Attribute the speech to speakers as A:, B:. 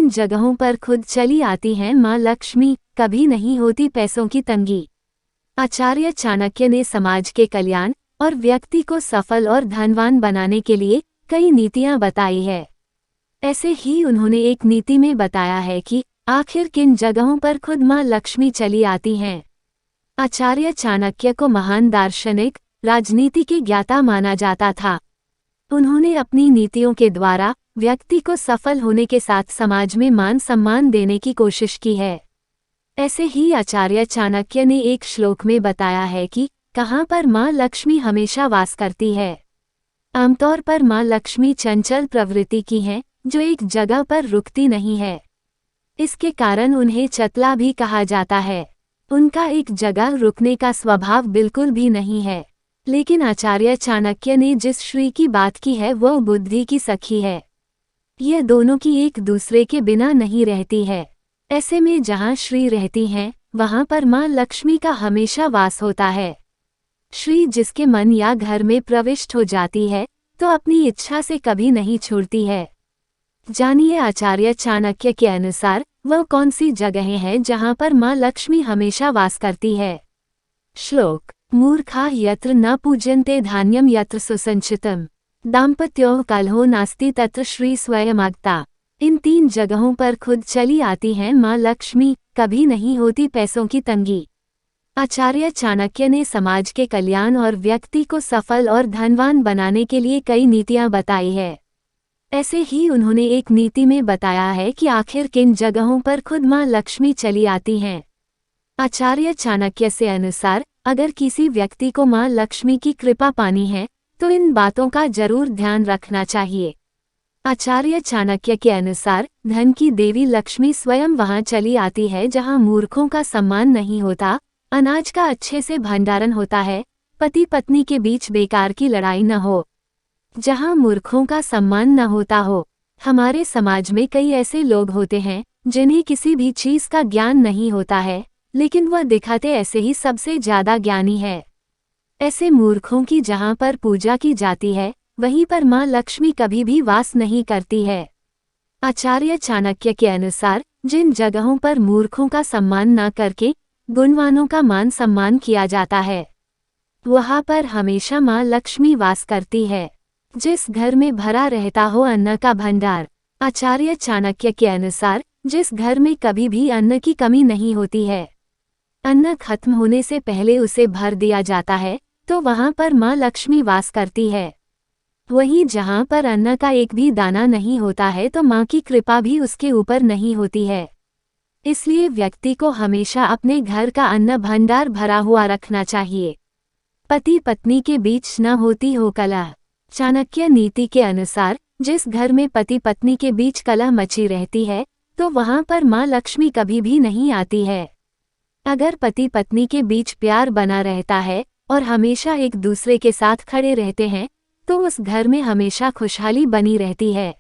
A: जिन जगहों पर खुद चली आती हैं माँ लक्ष्मी, कभी नहीं होती पैसों की तंगी। आचार्य चाणक्य ने समाज के कल्याण और व्यक्ति को सफल और धनवान बनाने के लिए कई नीतियां बताई है। ऐसे ही उन्होंने एक नीति में बताया है कि आखिर किन जगहों पर खुद माँ लक्ष्मी चली आती हैं। आचार्य चाणक्य को महान दार्शनिक, राजनीति के ज्ञाता माना जाता था। उन्होंने अपनी नीतियों के द्वारा व्यक्ति को सफल होने के साथ समाज में मान सम्मान देने की कोशिश की है। ऐसे ही आचार्य चाणक्य ने एक श्लोक में बताया है कि कहाँ पर माँ लक्ष्मी हमेशा वास करती है। आमतौर पर माँ लक्ष्मी चंचल प्रवृत्ति की हैं, जो एक जगह पर रुकती नहीं है। इसके कारण उन्हें चतला भी कहा जाता है। उनका एक जगह रुकने का स्वभाव बिल्कुल भी नहीं है। लेकिन आचार्य चाणक्य ने जिस श्री की बात की है वह बुद्धि की सखी है। यह दोनों की एक दूसरे के बिना नहीं रहती है। ऐसे में जहाँ श्री रहती हैं, वहाँ पर माँ लक्ष्मी का हमेशा वास होता है। श्री जिसके मन या घर में प्रविष्ट हो जाती है तो अपनी इच्छा से कभी नहीं छोड़ती है। जानिए आचार्य चाणक्य के अनुसार वह कौन सी जगहें हैं जहाँ पर माँ लक्ष्मी हमेशा वास करती है। श्लोक: मूर्खा यत्र न पूज्यन्ते धान्यम यत्र सुसंचितम दाम्पत्यो कलहो नास्ति तत्र श्री स्वयमागता। इन 3 जगहों पर खुद चली आती हैं माँ लक्ष्मी, कभी नहीं होती पैसों की तंगी। आचार्य चाणक्य ने समाज के कल्याण और व्यक्ति को सफल और धनवान बनाने के लिए कई नीतियां बताई है। ऐसे ही उन्होंने एक नीति में बताया है कि आखिर किन जगहों पर खुद माँ लक्ष्मी चली आती हैं। आचार्य चाणक्य से अनुसार अगर किसी व्यक्ति को माँ लक्ष्मी की कृपा पानी है तो इन बातों का जरूर ध्यान रखना चाहिए। आचार्य चाणक्य के अनुसार धन की देवी लक्ष्मी स्वयं वहां चली आती है जहां मूर्खों का सम्मान नहीं होता, अनाज का अच्छे से भंडारण होता है, पति पत्नी के बीच बेकार की लड़ाई न हो, जहां मूर्खों का सम्मान न होता हो। हमारे समाज में कई ऐसे लोग होते हैं जिन्हें किसी भी चीज का ज्ञान नहीं होता है, लेकिन वह दिखाते ऐसे ही सबसे ज्यादा ज्ञानी है। ऐसे मूर्खों की जहां पर पूजा की जाती है वहीं पर माँ लक्ष्मी कभी भी वास नहीं करती है। आचार्य चाणक्य के अनुसार जिन जगहों पर मूर्खों का सम्मान न करके गुणवानों का मान सम्मान किया जाता है, वहां पर हमेशा माँ लक्ष्मी वास करती है। जिस घर में भरा रहता हो अन्न का भंडार। आचार्य चाणक्य के अनुसार जिस घर में कभी भी अन्न की कमी नहीं होती है, अन्न खत्म होने से पहले उसे भर दिया जाता है, तो वहां पर माँ लक्ष्मी वास करती है। वहीं जहां पर अन्न का एक भी दाना नहीं होता है तो माँ की कृपा भी उसके ऊपर नहीं होती है। इसलिए व्यक्ति को हमेशा अपने घर का अन्न भंडार भरा हुआ रखना चाहिए। पति पत्नी के बीच न होती हो कलह। चाणक्य नीति के अनुसार जिस घर में पति पत्नी के बीच कलह मची रहती है तो वहां पर माँ लक्ष्मी कभी भी नहीं आती है। अगर पति पत्नी के बीच प्यार बना रहता है और हमेशा एक दूसरे के साथ खड़े रहते हैं तो उस घर में हमेशा खुशहाली बनी रहती है।